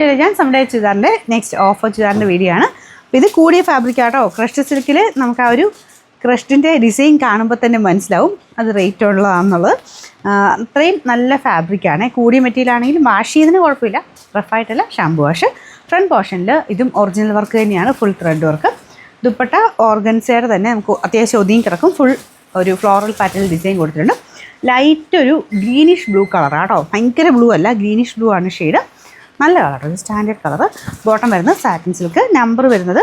ഞാൻ നമ്മുടെ ചുരിദാറിൻ്റെ നെക്സ്റ്റ് ഓഫർ ചുരിദാറിൻ്റെ വീഡിയോ ആണ്. അപ്പോൾ ഇത് കൂടിയ ഫാബ്രിക് ആട്ടോ. ക്രഷ്ഡ് സിൽക്കിൽ നമുക്ക് ആ ഒരു ക്രഷ്ഡിൻ്റെ ഡിസൈൻ കാണുമ്പോൾ തന്നെ മനസ്സിലാവും അത് റേറ്റ് ഉള്ളതാണെന്നുള്ളത്. അത്രയും നല്ല ഫാബ്രിക്കാണ്. കൂടിയ മെറ്റീരിയൽ ആണെങ്കിലും വാഷ് ചെയ്തതിന് കുഴപ്പമില്ല, റഫായിട്ടല്ല, ഷാമ്പു വാഷ്. ഫ്രണ്ട് പോർഷനിൽ ഇതും ഒറിജിനൽ വർക്ക് തന്നെയാണ്, ഫുൾ ത്രെഡ് വർക്ക്. ദുപ്പട്ട ഓർഗൻസയുടെ തന്നെ നമുക്ക് അത്യാവശ്യം ഒതുങ്ങി കിടക്കും. ഫുൾ ഒരു ഫ്ലോറൽ പാറ്റേൺ ഡിസൈൻ കൊടുത്തിട്ടുണ്ട്. ലൈറ്റ് ഒരു ഗ്രീനിഷ് ബ്ലൂ കളറാണ് കേട്ടോ. ഭയങ്കര ബ്ലൂ അല്ല, ഗ്രീനിഷ് ബ്ലൂ ആണ് ഷെയ്ഡ്. നല്ല കളർ, ഒരു സ്റ്റാൻഡേർഡ് കളർ. ബോട്ടം വരുന്നത് സാറ്റിൻ സിൽക്ക്. നമ്പർ വരുന്നത്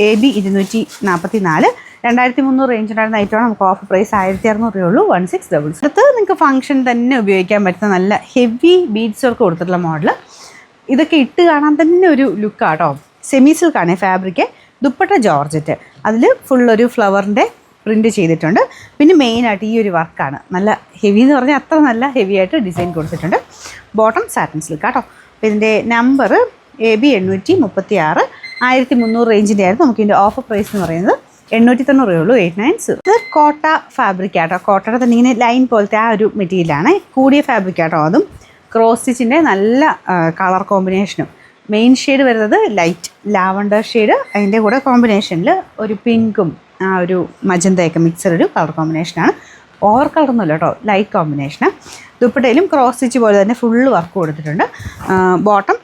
AB 244. 2300 റേഞ്ച് ഉണ്ടായിരുന്ന ഐറ്റമാണ്. നമുക്ക് ഓഫർ പ്രൈസ് 1600 ഉള്ളൂ. 1666. അടുത്ത് നിങ്ങൾക്ക് ഫംഗ്ഷൻ തന്നെ ഉപയോഗിക്കാൻ പറ്റുന്ന നല്ല ഹെവി ബീഡ്സ് വർക്ക് കൊടുത്തിട്ടുള്ള മോഡൽ. ഇതൊക്കെ ഇട്ട് കാണാൻ തന്നെ ഒരു ലുക്കാട്ടോ. സെമി സിൽക്കാണ് ഫാബ്രിക്. ദുപ്പട്ട ജോർജറ്റ്, അതിൽ ഫുള്ളൊരു ഫ്ലവറിൻ്റെ പ്രിൻറ്റ് ചെയ്തിട്ടുണ്ട്. പിന്നെ മെയിനായിട്ട് ഈ ഒരു വർക്കാണ് നല്ല ഹെവി എന്ന് പറഞ്ഞാൽ അത്ര നല്ല ഹെവി ആയിട്ട് ഡിസൈൻ കൊടുത്തിട്ടുണ്ട്. ബോട്ടം സാറ്റിൻ സിൽക്ക് കേട്ടോ. അപ്പോൾ ഇതിൻ്റെ നമ്പർ AB 836. 1300 റേഞ്ചിൻ്റെ ആയിരുന്നു. നമുക്ക് ഇതിൻ്റെ ഓഫർ പ്രൈസ് എന്ന് പറയുന്നത് 890 ഉള്ളൂ. 890. ഇത് കോട്ട ഫാബ്രിക് ആട്ടോ. കോട്ടയുടെ തന്നെ ഇങ്ങനെ ലൈൻ പോലത്തെ ആ ഒരു മെറ്റീരിയലാണ്. കൂടിയ ഫാബ്രിക് ആട്ടോ. അതും ക്രോസ് സ്റ്റിച്ചിൻ്റെ നല്ല കളർ കോമ്പിനേഷനും. മെയിൻ ഷെയ്ഡ് വരുന്നത് ലൈറ്റ് ലാവണ്ടർ ഷെയ്ഡ്. അതിൻ്റെ കൂടെ കോമ്പിനേഷനിൽ ഒരു പിങ്കും ആ ഒരു മജന്തയൊക്കെ മിക്സഡ് ഒരു കളർ കോമ്പിനേഷനാണ്. ഓവർ കളറൊന്നുമില്ല കേട്ടോ, ലൈറ്റ് കോമ്പിനേഷന്. ദുപ്പട്ടയിലും ക്രോസ് സ്റ്റിച്ച് പോലെ തന്നെ ഫുള്ള് വർക്ക് കൊടുത്തിട്ടുണ്ട്. Bottom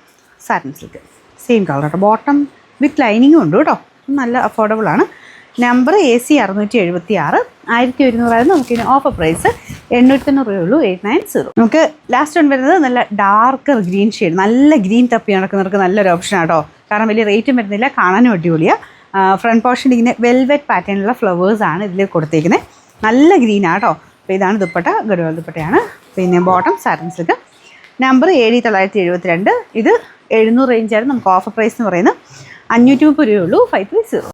satin silk same colour കേട്ടോ. ബോട്ടം വിത്ത് ലൈനിങ്ങും ഉണ്ട് കേട്ടോ. നല്ല അഫോർഡബിൾ ആണ്. Number AC 676. 1100 ആയിരുന്നു. നമുക്കിതിന് ഓഫർ പ്രൈസ് 890 ഉള്ളൂ. 890. നമുക്ക് ലാസ്റ്റ് വൺ വരുന്നത് നല്ല ഡാർക്കർ ഗ്രീൻ ഷെയ്ഡ്. നല്ല ഗ്രീൻ തപ്പി നടക്കുന്നവർക്ക് നല്ലൊരു ഓപ്ഷൻ ആട്ടോ. കാരണം വലിയ റേറ്റും വരുന്നില്ല, കാണാനും അടിപൊളിയാണ്. ഫ്രണ്ട് പോർഷനിൽ ഇങ്ങനെ വെൽവെറ്റ് പാറ്റേണിലുള്ള ഫ്ലവേഴ്സാണ് ഇതിൽ കൊടുത്തേക്കുന്നത്. നല്ല ഗ്രീനാണ് കേട്ടോ. അപ്പോൾ ഇതാണ് ദുപ്പട്ട, ഗഡ്വാൾ ദുപ്പട്ടയാണ്. പിന്നെ ബോട്ടം സാറ്റിൻ സിൽക്ക്. നമ്പർ 7972. ഇത് 700 റേഞ്ചായിരുന്നു. നമുക്ക് ഓഫർ പ്രൈസ് എന്ന് പറയുന്നത് 530 ഉള്ളൂ. 530.